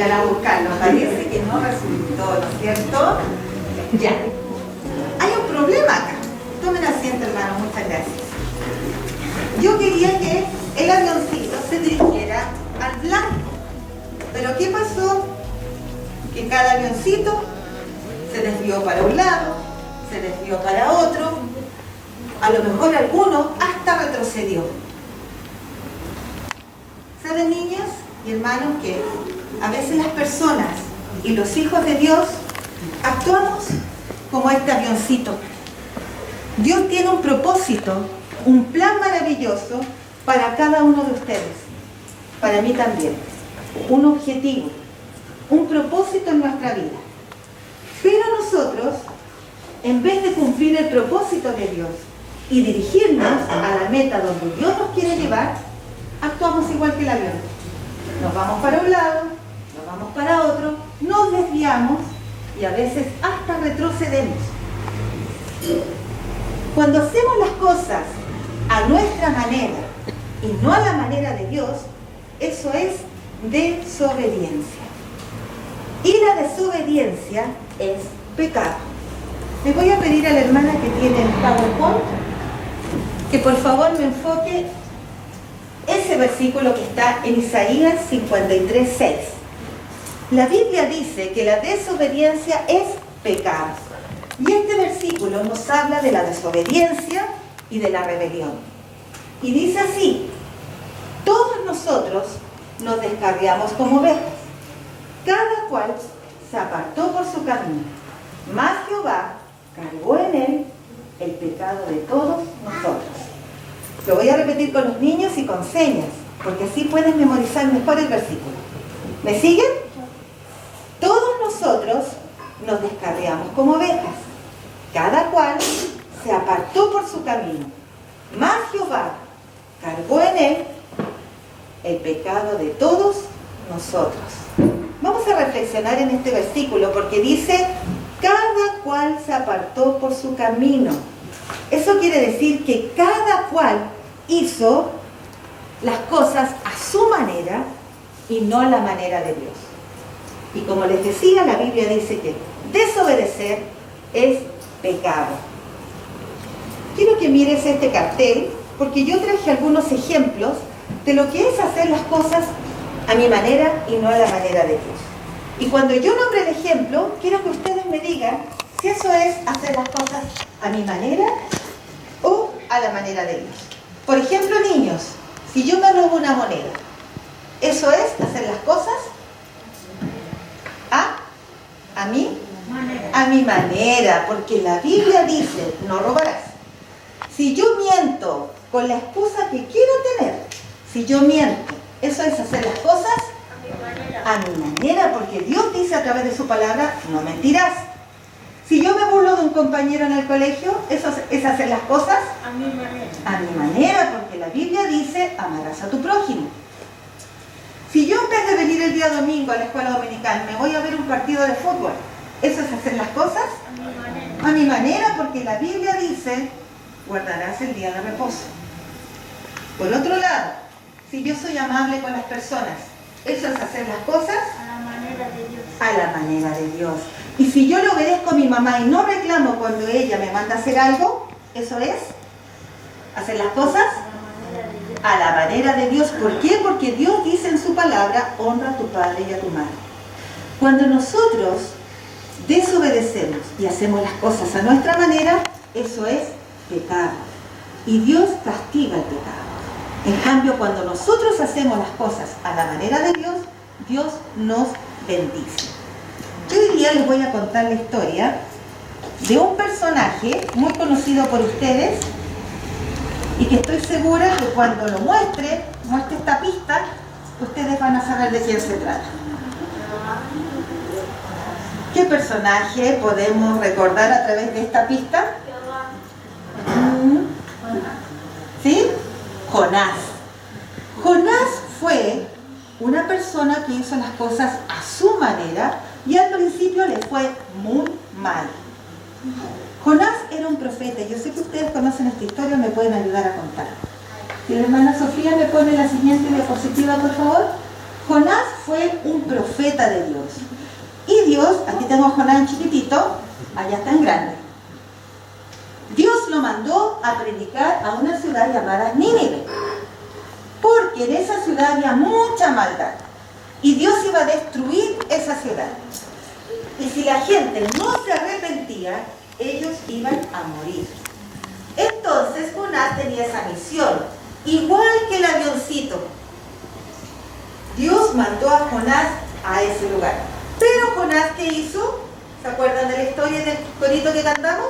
salgan a buscarlo. Parece que no resultó, ¿no es cierto? Ya. Hay un problema acá. Tomen asiento, hermano, muchas gracias. Yo quería que el avioncito se dirigiera al blanco. Pero ¿qué pasó? Que cada avioncito se desvió para un lado, se desvió para otro, a lo mejor alguno hasta retrocedió. ¿Saben, niñas y hermanos, que a veces las personas y los hijos de Dios actuamos como este avioncito? Dios tiene un propósito, un plan maravilloso para cada uno de ustedes, para mí también, un objetivo, un propósito en nuestra vida. Pero nosotros, en vez de cumplir el propósito de Dios y dirigirnos a la meta donde Dios nos quiere llevar, actuamos igual que el avión. Nos vamos para un lado, nos vamos para otro, nos desviamos y a veces hasta retrocedemos. Cuando hacemos las cosas a nuestra manera y no a la manera de Dios, eso es desobediencia. Y la desobediencia es pecado. Les voy a pedir a la hermana que tiene el PowerPoint que por favor me enfoque ese versículo que está en Isaías 53:6. La Biblia dice que la desobediencia es pecado. Y este versículo nos habla de la desobediencia y de la rebelión. Y dice así: todos nosotros nos descarriamos como ovejas, cada cual se apartó por su camino, mas Jehová cargó en él el pecado de todos nosotros. Lo voy a repetir con los niños y con señas, porque así pueden memorizar mejor el versículo. ¿Me siguen? Todos nosotros nos descarriamos como ovejas, cada cual se apartó por su camino, mas Jehová cargó en él el pecado de todos nosotros. Vamos a reflexionar en este versículo porque dice: cada cual se apartó por su camino. Eso quiere decir que cada cual hizo las cosas a su manera y no a la manera de Dios. Y como les decía, la Biblia dice que desobedecer es pecado. Quiero que mires este cartel porque yo traje algunos ejemplos de lo que es hacer las cosas a mi manera y no a la manera de Dios. Y cuando yo nombre el ejemplo, quiero que ustedes me digan si eso es hacer las cosas a mi manera o a la manera de Dios. Por ejemplo, niños, si yo me robo una moneda, ¿eso es hacer las cosas a mi manera? Porque la Biblia dice: no robarás. Si yo miento con la excusa que quiero tener, si yo miento, ¿eso es hacer las cosas a mi manera? Porque Dios dice a través de su palabra: no mentirás. Si yo me burlo de un compañero en el colegio, ¿eso es hacer las cosas a mi manera? A mi manera, porque la Biblia dice: amarás a tu prójimo. Si yo en vez de venir el día domingo a la escuela dominical me voy a ver un partido de fútbol, ¿eso es hacer las cosas a mi manera? Porque la Biblia dice: guardarás el día de reposo. Por otro lado, si yo soy amable con las personas, ¿eso es hacer las cosas A la manera de Dios. a la manera de Dios? Y si yo le obedezco a mi mamá y no reclamo cuando ella me manda a hacer algo, ¿eso es hacer las cosas a la manera de Dios? ¿Por qué? Porque Dios dice en su palabra: honra a tu padre y a tu madre. Cuando nosotros desobedecemos y hacemos las cosas a nuestra manera, eso es pecado. Y Dios castiga el pecado. En cambio, cuando nosotros hacemos las cosas a la manera de Dios, Dios nos bendice. Yo hoy día les voy a contar la historia de un personaje muy conocido por ustedes y que estoy segura que cuando lo muestre esta pista, ustedes van a saber de quién se trata. ¿Qué personaje podemos recordar a través de esta pista? ¿Sí? Jonás. Jonás fue una persona que hizo las cosas a su manera y al principio le fue muy mal. Jonás era un profeta. Yo sé que ustedes conocen esta historia, me pueden ayudar a contar. Si la hermana Sofía me pone la siguiente diapositiva, por favor. Jonás fue un profeta de Dios. Y Dios, aquí tengo a Jonás en chiquitito, allá está en grande. Dios lo mandó a predicar a una ciudad llamada Nínive, porque en esa ciudad había mucha maldad y Dios iba a destruir esa ciudad. Y si la gente no se arrepentía, ellos iban a morir. Entonces Jonás tenía esa misión, igual que el avioncito. Dios mandó a Jonás a ese lugar. Pero Jonás, ¿qué hizo? ¿Se acuerdan de la historia del corito que cantamos?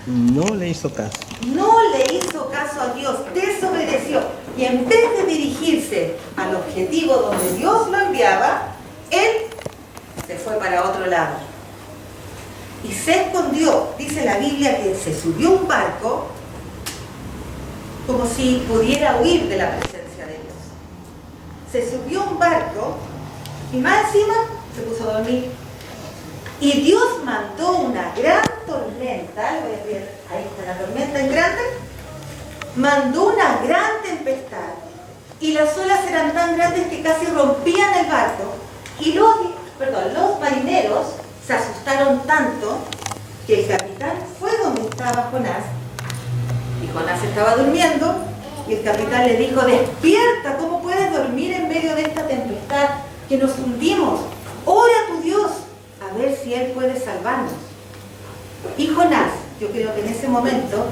No le hizo caso. No le hizo caso a Dios, desobedeció. Y en vez de dirigirse al objetivo donde Dios lo enviaba, él se fue para otro lado. Y se escondió. Dice la Biblia que se subió a un barco como si pudiera huir de la presencia de Dios. Se subió a un barco y más encima se puso a dormir. Y Dios mandó una gran tormenta, ahí está la tormenta en grande, mandó una gran tempestad y las olas eran tan grandes que casi rompían el barco y los marineros se asustaron tanto que el capitán fue donde estaba Jonás y Jonás estaba durmiendo y el capitán le dijo: despierta, ¿cómo puedes dormir en medio de esta tempestad que nos hundimos? Ora a tu Dios a ver si Él puede salvarnos. Y Jonás, yo creo que en ese momento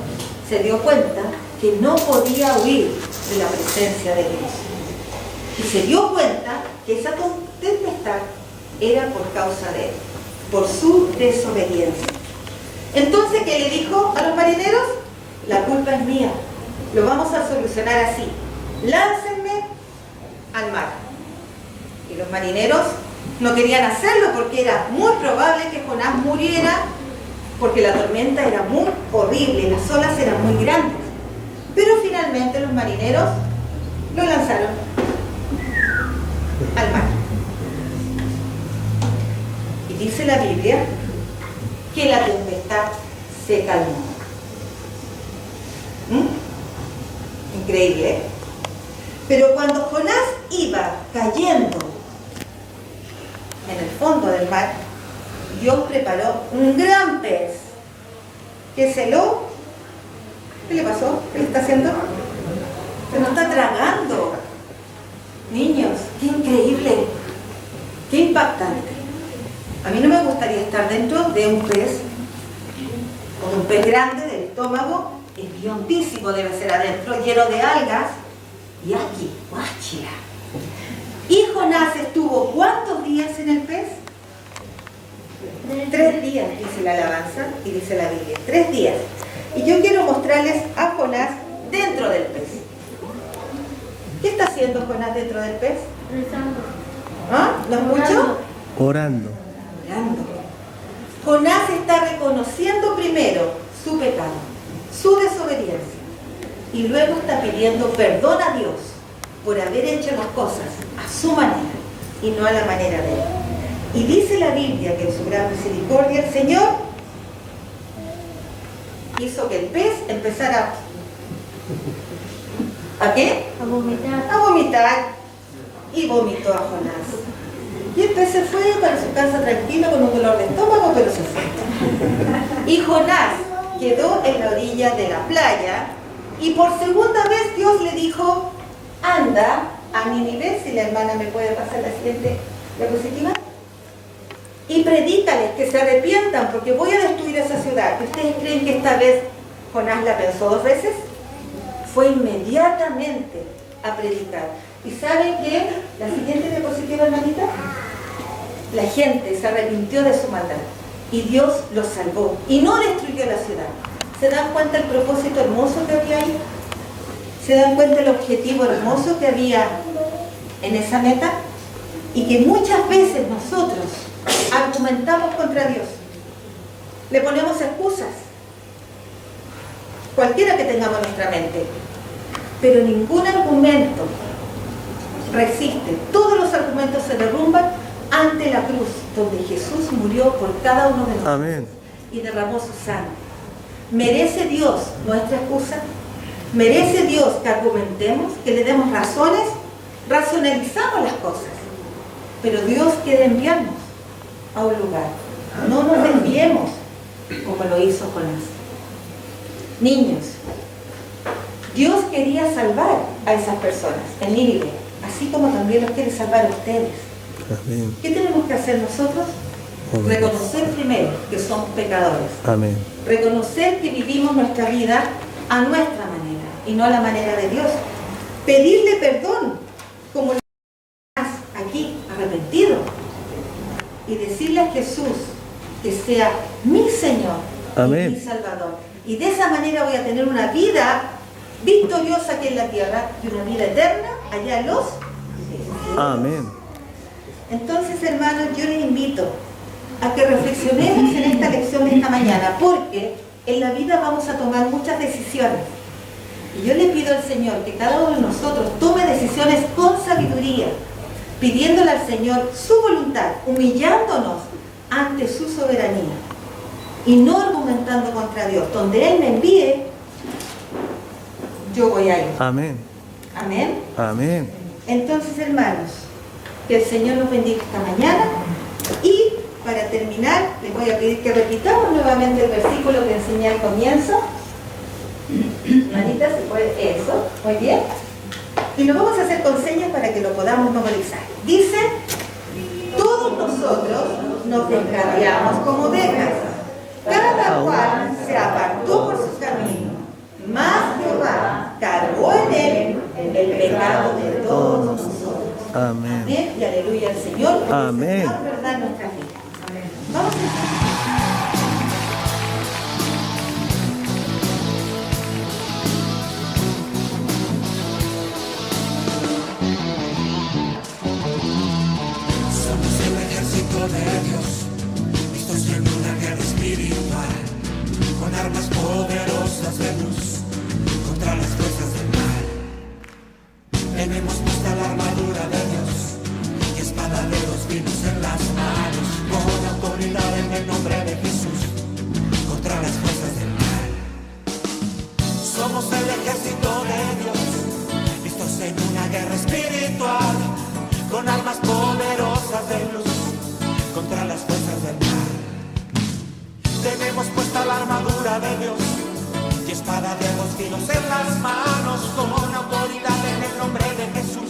se dio cuenta que no podía huir de la presencia de Dios. Y se dio cuenta que esa tempestad era por causa de él, por su desobediencia. Entonces, ¿qué le dijo a los marineros? La culpa es mía, lo vamos a solucionar así: láncenme al mar. Y los marineros no querían hacerlo porque era muy probable que Jonás muriera, porque la tormenta era muy horrible, las olas eran muy grandes. Pero finalmente los marineros lo lanzaron al mar. Y dice la Biblia que la tempestad se calmó. Increíble, ¿eh? Pero cuando Jonás iba cayendo en el fondo del mar, Dios preparó un gran pez que ¿qué le pasó? ¿Qué le está haciendo? Se lo está tragando. Niños, qué increíble, qué impactante. A mí no me gustaría estar dentro de un pez, o un pez grande del estómago, hediondísimo debe ser adentro, lleno de algas, y aquí, guáchila. Y Jonás estuvo ¿cuántos días en el pez? 3 días, dice la alabanza y dice la Biblia. 3 días. Y yo quiero mostrarles a Jonás dentro del pez. ¿Qué está haciendo Jonás dentro del pez? Rezando. ¿Ah? ¿Lo escucho? Orando. Orando. Jonás está reconociendo primero su pecado, su desobediencia, y luego está pidiendo perdón a Dios por haber hecho las cosas a su manera y no a la manera de él. Y dice la Biblia que en su gran misericordia el Señor hizo que el pez empezara ¿a qué? A vomitar. A vomitar, y vomitó a Jonás. Y el pez se fue para su casa tranquilo con un dolor de estómago, pero se fue. Y Jonás quedó en la orilla de la playa y por segunda vez Dios le dijo: anda a Nínive, si la hermana me puede pasar la siguiente diapositiva, y predícales que se arrepientan porque voy a destruir esa ciudad. ¿Y ustedes creen que esta vez Jonás la pensó 2 veces? Fue inmediatamente a predicar. ¿Y saben qué? La siguiente diapositiva, hermanita. La gente se arrepintió de su maldad y Dios los salvó y no destruyó la ciudad. ¿Se dan cuenta el propósito hermoso que había ahí? ¿Se dan cuenta el objetivo hermoso que había en esa meta? Y que muchas veces nosotros argumentamos contra Dios, le ponemos excusas, cualquiera que tengamos en nuestra mente, pero ningún argumento resiste. Todos los argumentos se derrumban ante la cruz, donde Jesús murió por cada uno de nosotros. Amén. Y derramó su sangre. ¿Merece Dios nuestra excusa? ¿Merece Dios que argumentemos, que le demos razones racionalizamos las cosas, pero Dios quiere enviarnos a un lugar. No nos desviemos como lo hizo Jonás. Niños, Dios quería salvar a esas personas en Nínive, así como también los quiere salvar a ustedes. Amén. ¿Qué tenemos que hacer nosotros? Amén. Reconocer primero que somos pecadores. Amén. Reconocer que vivimos nuestra vida a nuestra manera y no a la manera de Dios. Pedirle perdón, como lo haces aquí, arrepentido. Y decirle a Jesús que sea mi Señor Amén. y mi Salvador. Y de esa manera voy a tener una vida victoriosa aquí en la tierra y una vida eterna allá en los cielos. Amén. Entonces, hermanos, yo les invito a que reflexionemos en esta lección de esta mañana, porque en la vida vamos a tomar muchas decisiones. Y yo le pido al Señor que cada uno de nosotros tome decisiones con sabiduría, pidiéndole al Señor su voluntad, humillándonos ante su soberanía y no argumentando contra Dios. Donde Él me envíe, yo voy a ir. Amén. Amén. Amén. Entonces, hermanos, que el Señor nos bendiga esta mañana. Y para terminar, les voy a pedir que repitamos nuevamente el versículo que enseñé al comienzo. Manita, se puede, eso, muy bien. Y lo vamos a hacer con señas para que lo podamos memorizar. Dice: todos nosotros nos descarriamos como ovejas, cada cual se apartó por su camino, mas Jehová cargó en él el pecado de todos nosotros. Amén. Amén y aleluya al Señor, porque Amén. el Señor verdad nuestra vida. Amén. Vamos a Somos el ejército de Dios, listos en una guerra espiritual, con armas poderosas de luz, contra las fuerzas del mal. Tenemos puesta la armadura de Dios, y espada de dos filos en las manos, con autoridad en el nombre de Jesús, contra las fuerzas del mal. Somos el ejército de Dios, listos en una guerra espiritual, con armas poderosas de luz, contra las fuerzas del mal. Tenemos puesta la armadura de Dios, y espada de dos filos en las manos, con autoridad en el nombre de Jesús,